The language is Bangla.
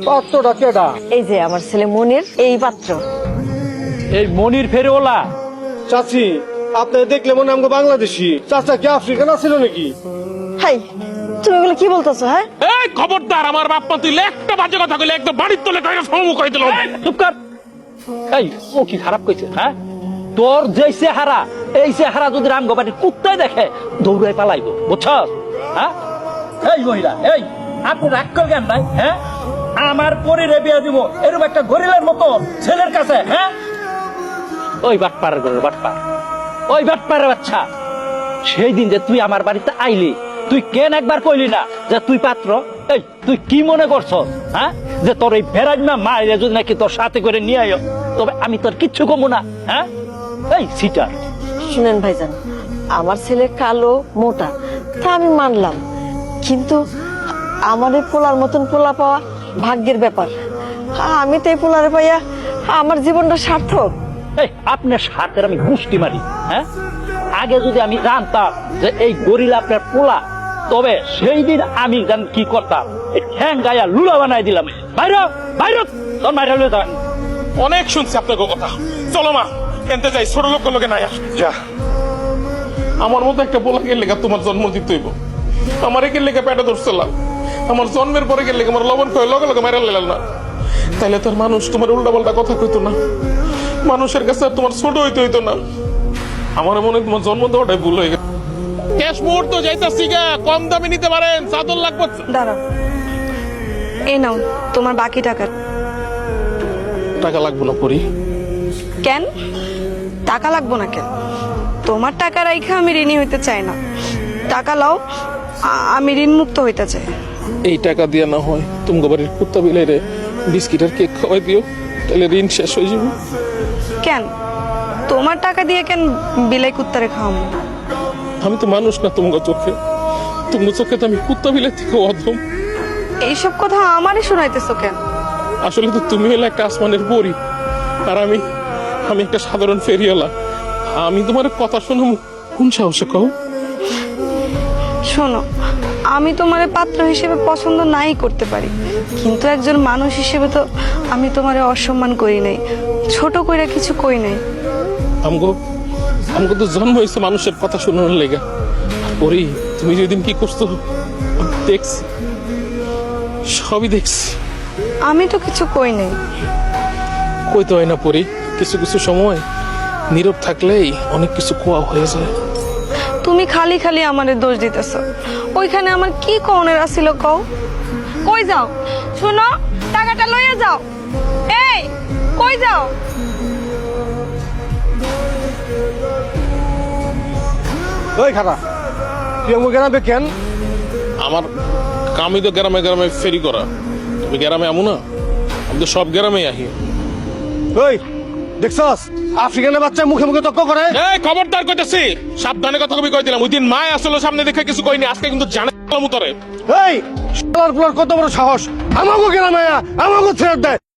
পাত্রটা কেডা? এই যে আমার ছেলে মনির, এই পাত্র। এই মনির ফেরিওয়ালা? চাচি, আপনি দেখলে মনে আমাকে বাংলাদেশি। চাচা কি আফ্রিকান ছিল নাকি? হাই, তুমি এগুলো কি বলতেছো? হ্যাঁ, এই খবরদার, আমার বাপ মা তুই একটা বাজে কথা কইলে একদম বাড়ির তোলে কইরা সম্মুখ হয়ে দিলাম। চুপ কর। এই ও কি খারাপ কইছে? হ্যাঁ, তোর যে চেহারা, এই চেহারা যদি রামগোবাড়ির কুত্তায় দেখে দৌড়াই পালাইবো, বুঝছস? হ্যাঁ, এই মহিলা, এই আপনি রাগ করবেন নাই? হ্যাঁ, আমার পরিরে বিয়ে দিব এরকম একটা গরিলার মতো ছেলের কাছে? হ্যাঁ, ওই বাটপাড়ের ঘরের বাটপার, ওই বাটপাড়ের বাচ্চা। সেই দিন যে তুই আমার বাড়িতে আইলি, তুই কেন একবার কইলি না যে তুই পাত্র? এই তুই কি মনে করছস? হ্যাঁ, যে তোর এই বেড়াজমা মায়ের যদি নাকি তোর সাথে করে নিয়ে আয়, তবে আমি তোর কিচ্ছু কমু না। হ্যাঁ, এই সিটার। শুনেন ভাইজান, আমার ছেলে কালো মোটা, তা আমি মানলাম, কিন্তু আমার এই পোলার মতন পোলা পাওয়া ভাগ্যের ব্যাপার। আমি তো এই পোলারে পাইয়া আমার জীবনটা সার্থক। এই আপনার সাথে আমি গুষ্টি মারি। হ্যাঁ, আগে যদি আমি জানতাম যে এই গরিলা আপনার পোলা, তবে সেই দিন আমি কি করতাম, ঠ্যাং গায়া লুলা বানাই দিলাম। বাইরে বাইরে, তোর মাইরা লয়ে যান। অনেক শুনছি আপনার কথা, চলো মা এনতে যাই, ছোট লোক লোকে নাই যা। আমার মতো একটা পোলা গেলে তোমার জন্ম দিতে হইব। আমার একে লেগে পেটে ধরছিলাম, আমার জন্মের পরে গেলে আমার লবণ খেয়ে লগে লগে মেরা লেলাম না, তাইলে তোর মানুষ তোমার উল্টা পাল্টা কথা কইতো না, মানুষের কাছে আর তোমার ছোট হইতে হইতো না। আমার মনে হয় তোমার জন্ম দেওয়াটাই ভুল হয়ে গেছে। ক্যাশ মুহূর্ত যাইতাছি গা, কম দামে নিতে পারেন, চাদর লাগবে। দাঁড়াও, এই নাও তোমার বাকি টাকা। টাকা লাগবে না পরি। কেন টাকা লাগবো না? কেন? তোমার টাকা রাইখা আমি ঋণী হইতে চাই না। টাকা লাও, আমি ঋণ মুক্ত হইতে চাই। এই টাকা দিয়ে না হয় তুমি বাড়ির কুত্তা বিলাইরে বিস্কিট আর কেক খাওয়াই দিও, তাহলে ঋণ শেষ হয়ে যাবে। কেন তোমার টাকা দিয়ে কেন বিলাই কুত্তারে খাওয়াবো? আমি তো মানুষ না তোমার চোখে, তোমার চোখে তো আমি কুত্তা বিলাই থেকে অধম। এইসব কথা আমারই শোনাইতেছো কেন? আসলে তো তুমি হলে একটা আসমানের পরী, আর আমি একটা সাধারণ ফেরিওয়ালা। আমি তোমার কথা শোনো কোন সাহসে কও? শোনো, আমি তোমার পাত্র হিসেবে পছন্দ নাই করতে পারি, কিন্তু একজন মানুষ হিসেবে তো আমি তোমারে অসম্মান করি নাই, ছোট কইরা কিছু কই নাই। আমগো তো জন্ম হয়েছে মানুষের কথা শোনানোর লেগে। পরি তুমি যেদিন কি করছো দেখছি, সবই দেখছি। আমি তো কিছু কই নাই। কইতে হয় না পরি, কিছু কিছু সময় নীরব থাকলেই অনেক কিছু কোয়া হয়ে যায়। তুমি খালি খালি আমারে দোষ দিতেছো। ওইখানে আমার কি কওনের আছিল কও? কই যাও? শোনো, টাকাটা লইয়া যাও। এই কই যাও? ওই খারা, তুই আমাকে গ্রামে কেন? আমার কামই তো গ্রামে গ্রামে ফেরি করা। তুমি গ্রামে আমু না, আমি তো সব গ্রামে আহি। ওই দেখছস, আফ্রিকানের বাচ্চা মুখে মুখে তর্ক করে। এই খবরদার কইতেছি, সাবধানে কথা কবি কই দিলাম। ওই দিন মায় আসলে সামনে দেখে কিছু কইনি, আজকে কিন্তু জানে মুতরে। এই শালার পুলার কত বড় সাহস, আমাকে গ্রামে আমাকে ছেড়ে দেয়।